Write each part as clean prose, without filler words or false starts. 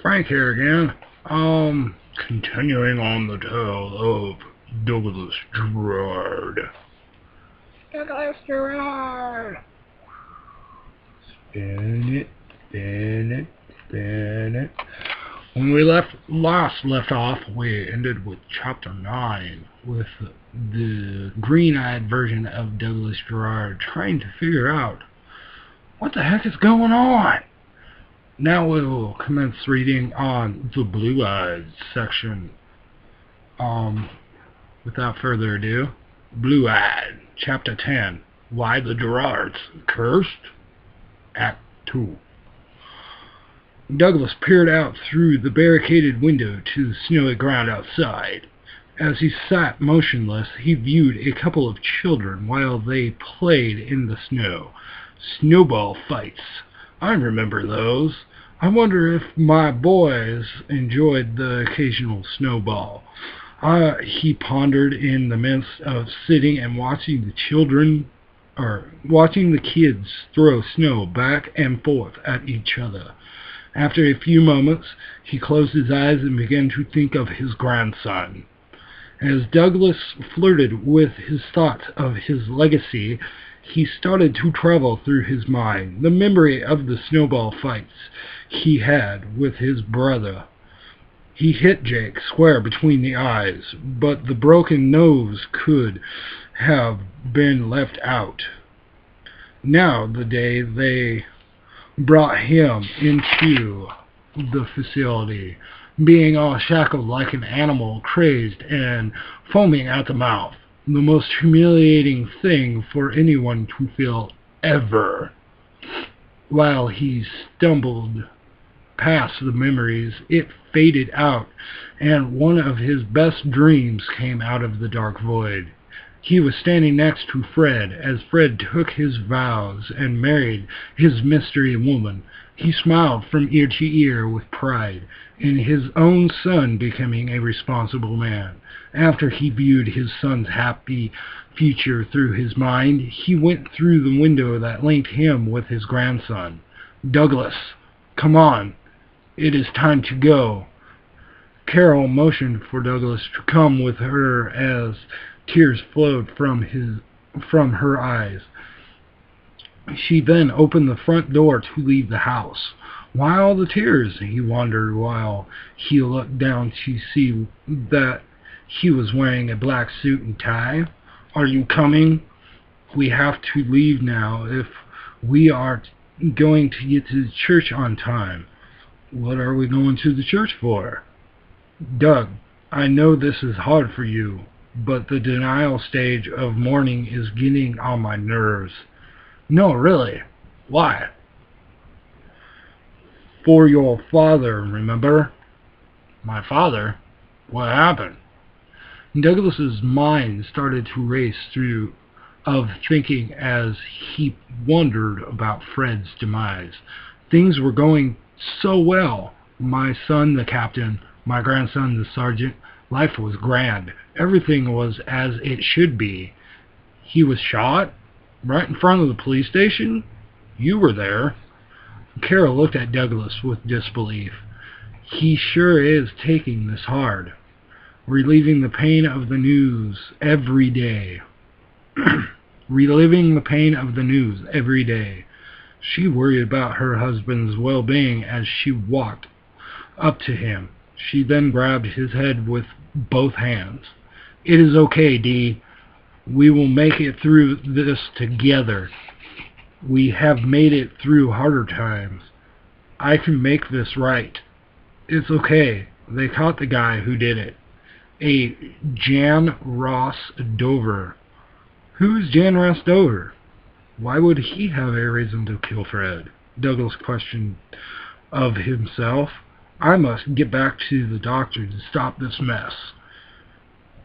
Frank here again. Continuing on the tale of Douglas Jerrod. Douglas Jerrod! Spin it, spin it, spin it. When we last left off, we ended with Chapter 9, with the green-eyed version of Douglas Jerrod trying to figure out what the heck is going on. Now we will commence reading on the blue-eyed section. Without further ado, Blue-Eyed, Chapter 10, Why the Jerrods Cursed, Act 2. Douglas peered out through the barricaded window to the snowy ground outside. As he sat motionless, he viewed a couple of children while they played in the snow. Snowball fights. I remember those. I wonder if my boys enjoyed the occasional snowball. He pondered in the midst of sitting and watching the kids throw snow back and forth at each other. After a few moments, he closed his eyes and began to think of his grandson. As Douglas flirted with his thoughts of his legacy, he started to travel through his mind the memory of the snowball fights he had with his brother. He hit Jake square between the eyes, but the broken nose could have been left out. Now the day they brought him into the facility, being all shackled like an animal, crazed and foaming at the mouth. The most humiliating thing for anyone to feel ever. While he stumbled past the memories, it faded out, and one of his best dreams came out of the dark void. He was standing next to Fred as Fred took his vows and married his mystery woman. He smiled from ear to ear with pride in his own son becoming a responsible man. After he viewed his son's happy future through his mind, he went through the window that linked him with his grandson. Douglas, come on. It is time to go. Carol motioned for Douglas to come with her as tears flowed from her eyes. She then opened the front door to leave the house. Why all the tears? He wondered while he looked down to see that he was wearing a black suit and tie. Are you coming? We have to leave now if we are going to get to the church on time. What are we going to the church for? Doug, I know this is hard for you, but the denial stage of mourning is getting on my nerves. No, really. Why? For your father, remember? My father? What happened? Douglas's mind started to race through of thinking as he wondered about Fred's demise. Things were going so well. My son, the captain, my grandson, the sergeant. Life was grand. Everything was as it should be. He was shot right in front of the police station. You were there. Carol looked at Douglas with disbelief. He sure is taking this hard. Relieving the pain of the news every day. Reliving the pain of the news every day. She worried about her husband's well-being as she walked up to him. She then grabbed his head with both hands. It is okay, Dee. We will make it through this together. We have made it through harder times. I can make this right. It's okay. They caught the guy who did it. A Jan Ross Dover. Who's Jan Ross Dover? Why would he have a reason to kill Fred? Douglas questioned of himself. I must get back to the doctor to stop this mess.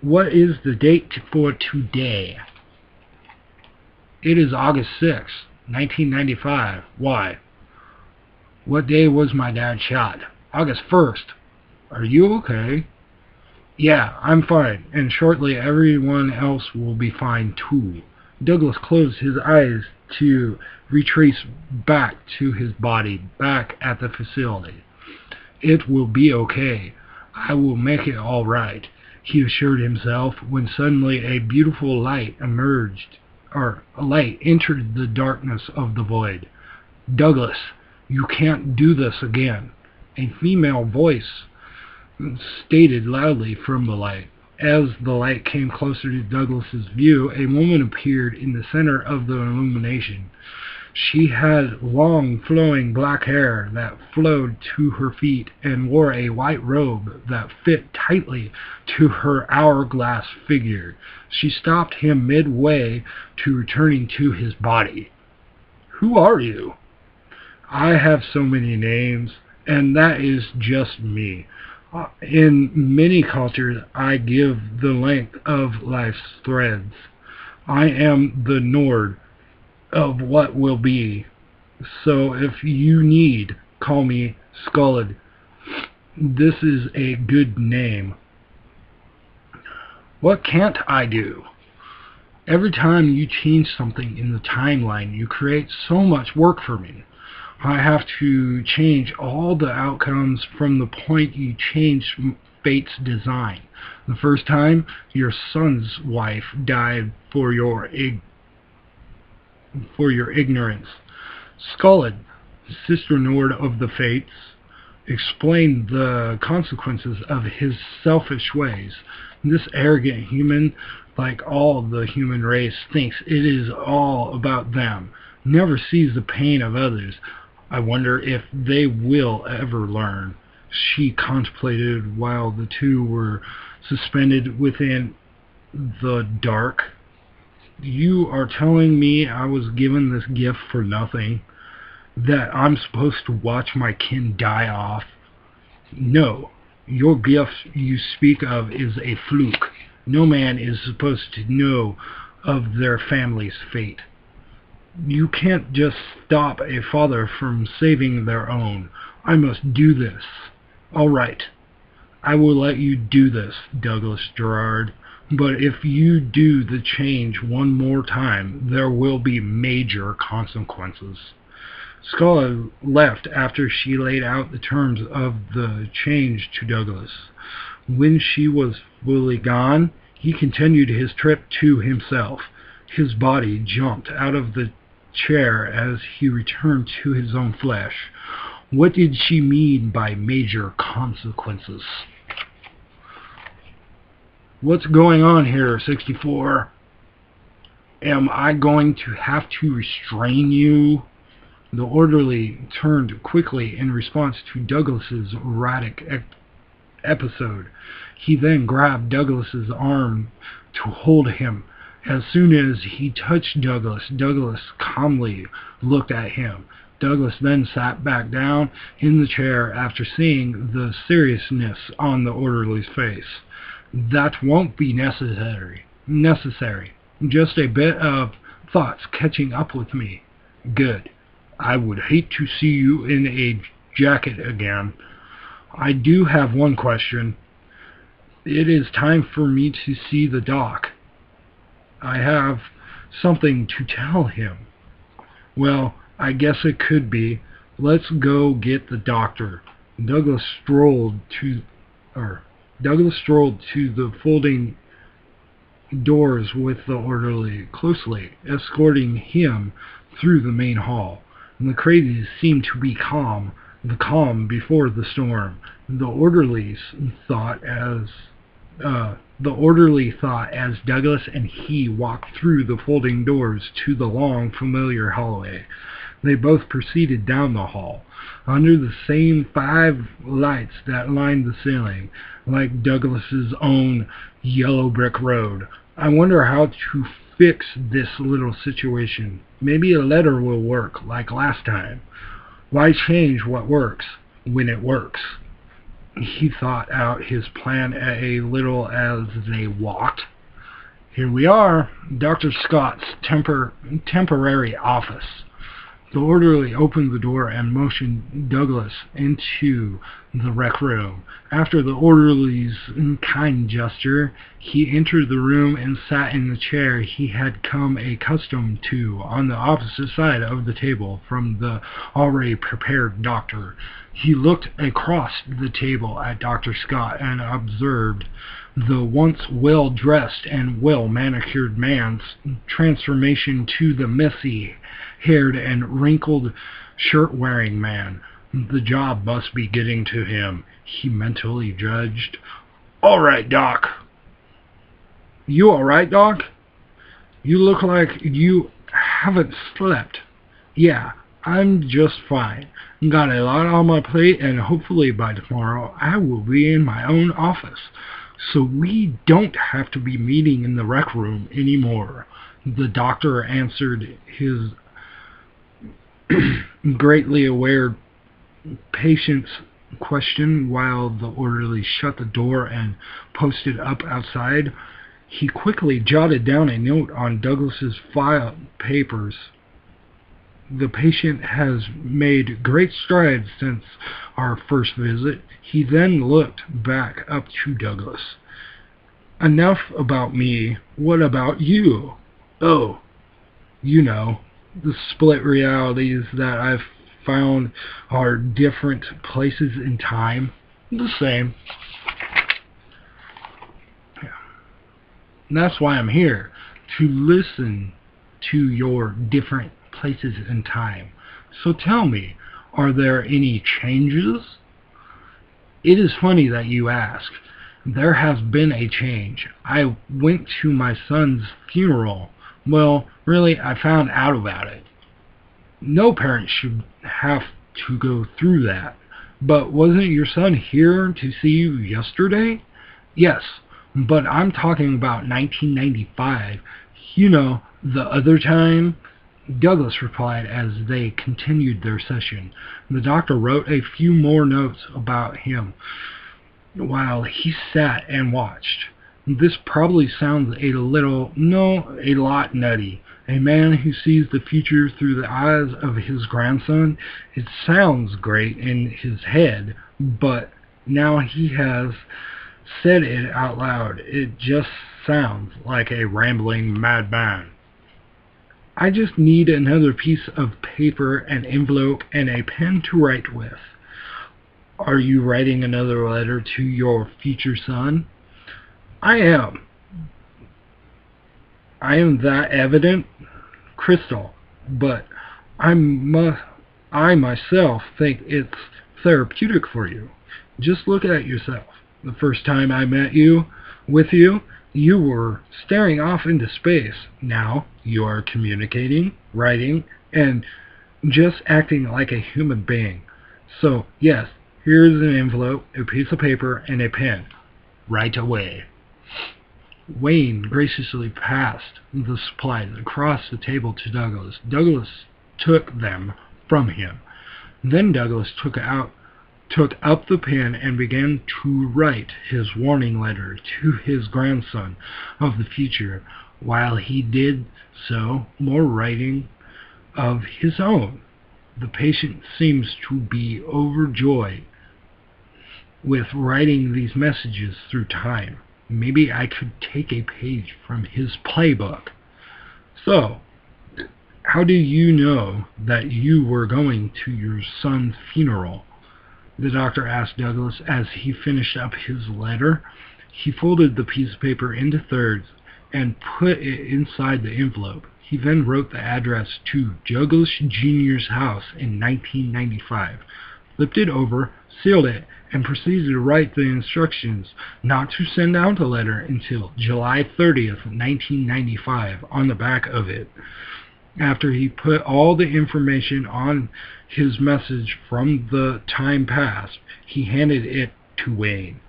What is the date for today? It is August 6th, 1995. Why? What day was my dad shot? August 1st. Are you okay? Yeah, I'm fine, and shortly everyone else will be fine too. Douglas closed his eyes to retrace back to his body, back at the facility. It will be okay. I will make it all right, he assured himself, when suddenly a beautiful light entered the darkness of the void. Douglas, you can't do this again, a female voice stated loudly from the light. As the light came closer to Douglas's view, a woman appeared in the center of the illumination. She had long, flowing black hair that flowed to her feet and wore a white robe that fit tightly to her hourglass figure. She stopped him midway to returning to his body. Who are you? I have so many names, and that is just me. In many cultures, I give the length of life's threads. I am the Nord of what will be. So if you need, call me Scullid. This is a good name. What can't I do? Every time you change something in the timeline, you create so much work for me. I have to change all the outcomes from the point you changed fate's design. The first time, your son's wife died for your ignorance. Scullid, Sister Nord of the Fates, explained the consequences of his selfish ways. This arrogant human, like all the human race, thinks it is all about them, never sees the pain of others. I wonder if they will ever learn, she contemplated while the two were suspended within the dark. You are telling me I was given this gift for nothing? That I'm supposed to watch my kin die off? No, your gift you speak of is a fluke. No man is supposed to know of their family's fate. You can't just stop a father from saving their own. I must do this. All right. I will let you do this, Douglas Jerrod. But if you do the change one more time, there will be major consequences. Scullid left after she laid out the terms of the change to Douglas. When she was fully gone, he continued his trip to himself. His body jumped out of the chair as he returned to his own flesh. What did she mean by major consequences? What's going on here, 64? Am I going to have to restrain you? The orderly turned quickly in response to Douglas's erratic episode. He then grabbed Douglas's arm to hold him. As soon as he touched Douglas, Douglas calmly looked at him. Douglas then sat back down in the chair after seeing the seriousness on the orderly's face. That won't be necessary. Just a bit of thoughts catching up with me. Good. I would hate to see you in a jacket again. I do have one question. It is time for me to see the doc. I have something to tell him. Well, I guess it could be. Let's go get the doctor. Douglas strolled to the folding doors with the orderly closely escorting him through the main hall. The crazies seemed to be calm, the calm before the storm. The orderly thought as Douglas and he walked through the folding doors to the long, familiar hallway. They both proceeded down the hall, under the same 5 lights that lined the ceiling, like Douglas's own yellow brick road. I wonder how to fix this little situation. Maybe a letter will work, like last time. Why change what works when it works? He thought out his plan a little as they walked. Here we are, Dr. Scott's temporary office. The orderly opened the door and motioned Douglas into the rec room. After the orderly's kind gesture, he entered the room and sat in the chair he had come accustomed to on the opposite side of the table from the already prepared doctor. He looked across the table at Dr. Scott and observed the once well-dressed and well-manicured man's transformation to the messy-haired and wrinkled shirt-wearing man. The job must be getting to him, he mentally judged. All right, Doc. You all right, Doc? You look like you haven't slept. Yeah, I'm just fine. Got a lot on my plate, and hopefully by tomorrow I will be in my own office, so we don't have to be meeting in the rec room anymore. The doctor answered his greatly aware patient's question while the orderly shut the door and posted up outside. He quickly jotted down a note on Douglas's file papers. The patient has made great strides since our first visit. He then looked back up to Douglas. Enough about me. What about you? Oh, you know, the split realities that I've found are different places in time. The same. Yeah. And that's why I'm here, to listen to your different places in time. So tell me, are there any changes? It is funny that you ask. There has been a change. I went to my son's funeral. Well, really, I found out about it. No parent should have to go through that. But wasn't your son here to see you yesterday? Yes, but I'm talking about 1995. You know, the other time. Douglas replied as they continued their session. The doctor wrote a few more notes about him while he sat and watched. This probably sounds a lot nutty. A man who sees the future through the eyes of his grandson. It sounds great in his head, but now he has said it out loud. It just sounds like a rambling madman. I just need another piece of paper, an envelope, and a pen to write with. Are you writing another letter to your future son? I am. I am that evident? Crystal. But I myself think it's therapeutic for you. Just look at yourself. The first time I met you, you were staring off into space. Now you are communicating, writing, and just acting like a human being. So, yes, here's an envelope, a piece of paper, and a pen. Right away. Wayne graciously passed the supplies across the table to Douglas. Douglas took them from him. Then Douglas took up the pen and began to write his warning letter to his grandson of the future. While he did so, more writing of his own. The patient seems to be overjoyed with writing these messages through time. Maybe I could take a page from his playbook. So, how do you know that you were going to your son's funeral? The doctor asked Douglas as he finished up his letter. He folded the piece of paper into thirds and put it inside the envelope. He then wrote the address to Douglas Jr.'s house in 1995, flipped it over, sealed it, and proceeded to write the instructions not to send out the letter until July 30th, 1995 on the back of it. After he put all the information on his message from the time past, he handed it to Wayne.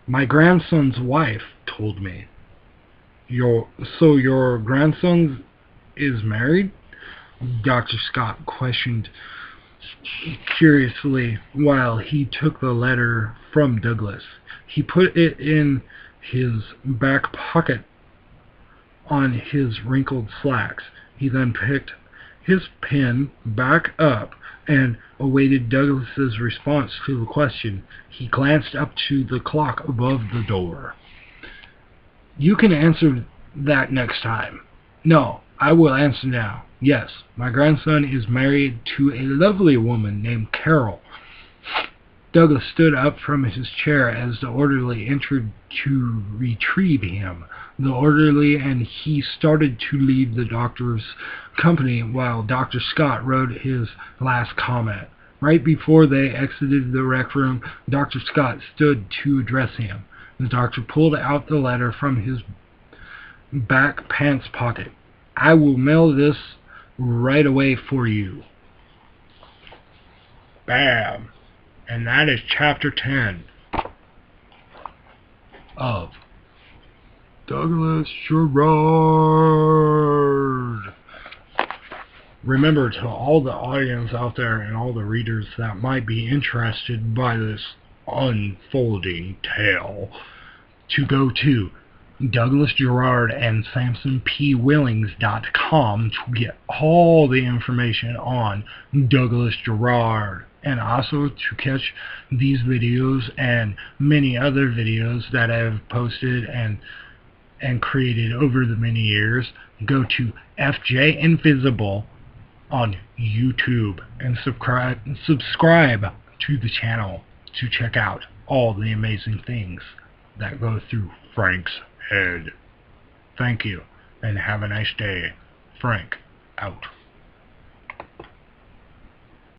My grandson's wife told me. So your grandson is married? Dr. Scott questioned curiously while he took the letter from Douglas. He put it in his back pocket on his wrinkled slacks. He then picked his pen back up and awaited Douglas's response to the question. He glanced up to the clock above the door. "You can answer that next time." "No, I will answer now. Yes, my grandson is married to a lovely woman named Carol." Douglas stood up from his chair as the orderly entered to retrieve him. The orderly and he started to leave the doctor's company while Dr. Scott wrote his last comment. Right before they exited the rec room, Dr. Scott stood to address him. The doctor pulled out the letter from his back pants pocket. "I will mail this right away for you." Bam! And that is chapter 10 of Douglas Jerrod. Remember, to all the audience out there and all the readers that might be interested by this unfolding tale, to go to Douglas Jerrod and SamsonPWillings.com to get all the information on Douglas Jerrod, and also to catch these videos and many other videos that I have posted and created over the many years. Go to FJ Invisible on YouTube and subscribe to the channel to check out all the amazing things that go through Frank's head. Thank you, and have a nice day. Frank, out.